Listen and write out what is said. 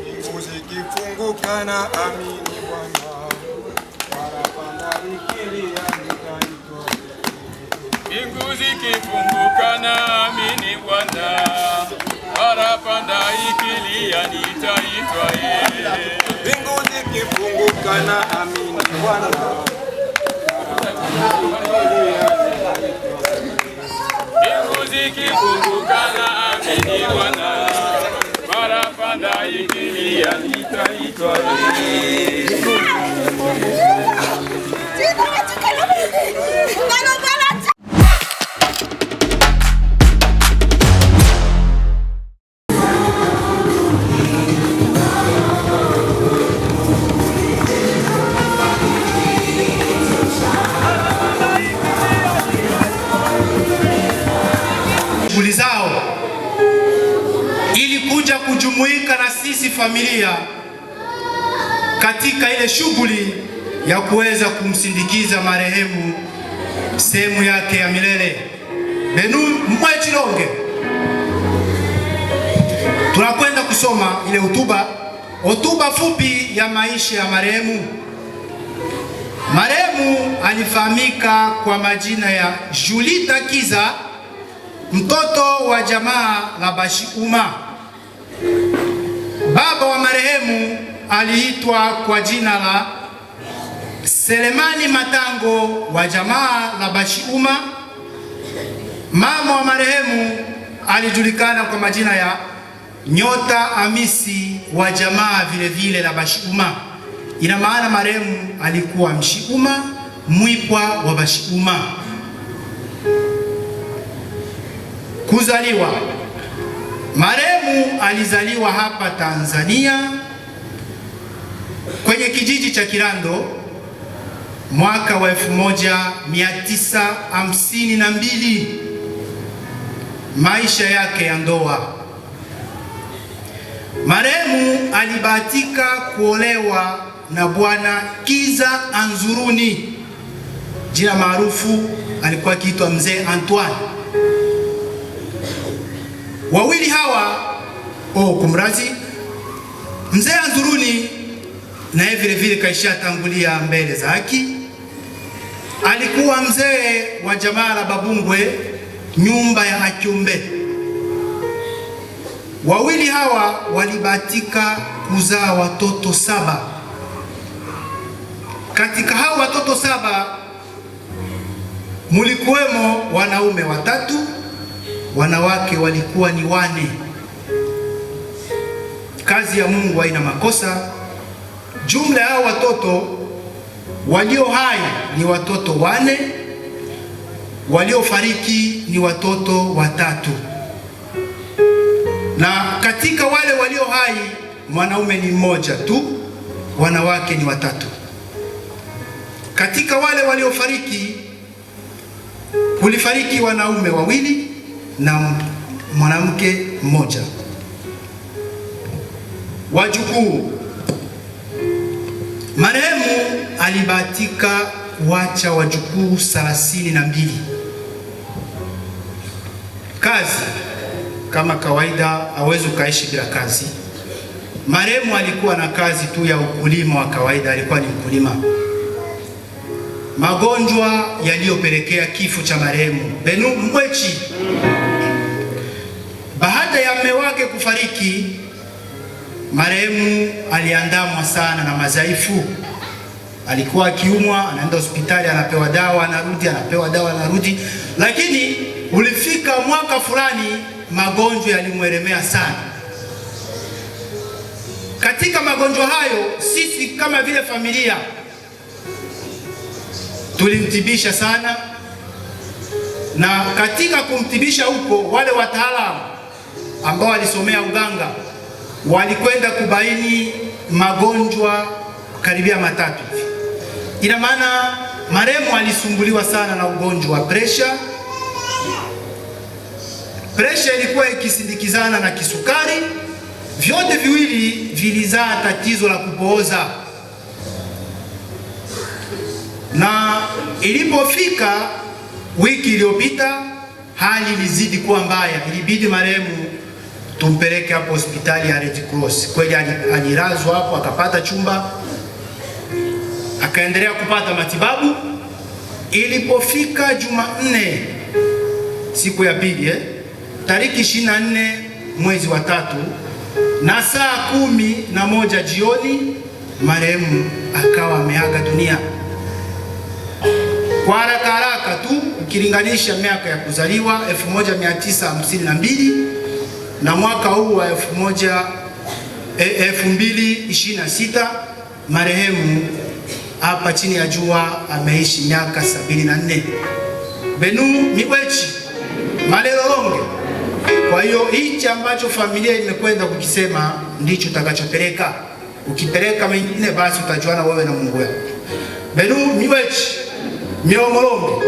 Mbingu zikifunguka na amini Bwana, parapanda ikilia nitaitwa. Mbingu zikifunguka na amini Bwana, parapanda ikilia nitaitwa. Mbingu zikifunguka na amini Bwana, mbingu zikifunguka na amini Bwana, parapanda ikilia nitaitwa. Shughuli zao ili kuja kujumuika na sisi familia katika ile shughuli ya kuweza kumsindikiza marehemu sehemu yake ya milele. Benu Mwechilonge, tunakwenda kusoma ile hotuba fupi ya maisha ya marehemu. Marehemu alifahamika kwa majina ya Julita Kiza, mtoto wa jamaa la Bashiuma. Baba wa marehemu aliitwa kwa jina la Selemani Matango wa jamaa la Bashiuma. Mama wa marehemu alijulikana kwa majina ya Nyota Amisi wa jamaa vile vile la Bashiuma. Ina maana marehemu alikuwa Mshiuma, Mwipwa wa Bashiuma. Kuzaliwa. Marehemu alizaliwa hapa Tanzania kwenye kijiji cha Kirando mwaka wa 1952. Maisha yake ya ndoa. Marehemu alibahatika kuolewa na Bwana Kiza Anzuruni, jina maarufu alikuwa akiitwa Mzee Antoine. Wawili hawa kumrazi Mzee Anzuruni naye vile vile kaisha tangulia mbele za haki. Alikuwa mzee wa jamaa la Babungwe, nyumba ya Akyumbe. Wawili hawa walibahatika kuzaa watoto 7. Katika hao watoto 7 mulikuwemo wanaume 3, wanawake walikuwa ni 4. Kazi ya Mungu haina makosa. Jumla ya watoto walio hai ni watoto 4, waliofariki ni watoto 3. Na katika wale walio hai mwanaume ni 1 tu, wanawake ni 3. Katika wale waliofariki kulifariki wanaume 2 na mwanamke 1. Wajukuu. Marehemu alibahatika kuacha wajukuu 32. Kazi kama kawaida hawezi ukaishi bila kazi. Marehemu alikuwa na kazi tu ya ukulima wa kawaida, alikuwa ni mkulima. Magonjwa yaliyopelekea kifo cha marehemu Benu Mwechi. Baada ya mume wake kufariki, marehemu aliandamwa sana na madhaifu. Alikuwa akiumwa, anaenda hospitali, anapewa dawa, anarudi, anapewa dawa, anarudi. Lakini ulifika mwaka fulani magonjwa yalimwelemea sana. Katika magonjwa hayo sisi kama vile familia tulimtibisha sana, na katika kumtibisha huko wale wataalamu ambao walisomea uganga walikwenda kubaini magonjwa karibia 3. Ina maana marehemu alisumbuliwa sana na ugonjwa wa pressure. Pressure ilikuwa ikisindikizana na kisukari. Vyote viwili vilizaa tatizo la kupooza. Na ilipofika wiki iliyopita hali ilizidi kuwa mbaya, ilibidi marehemu tumpeleke hapo hospitali ya Red Cross. Kweli alilazwa hapo, akapata chumba, akaendelea kupata matibabu. Ilipofika Jumanne, siku ya pili, tariki 24 mwezi wa 3 na saa 11 jioni, marehemu akawa ameaga dunia. Kwa haraka tu, ukilinganisha miaka ya kuzaliwa 1952 na mwaka huu wa 2026, marehemu hapa chini ya jua ameishi miaka 74. Benu miwechi malelolonge. Kwa hiyo hichi ambacho familia imekwenda kukisema ndicho utakachopeleka. Ukipeleka mengine basi utajuana wewe na Mungu wako. Benu miwechi miomolonge.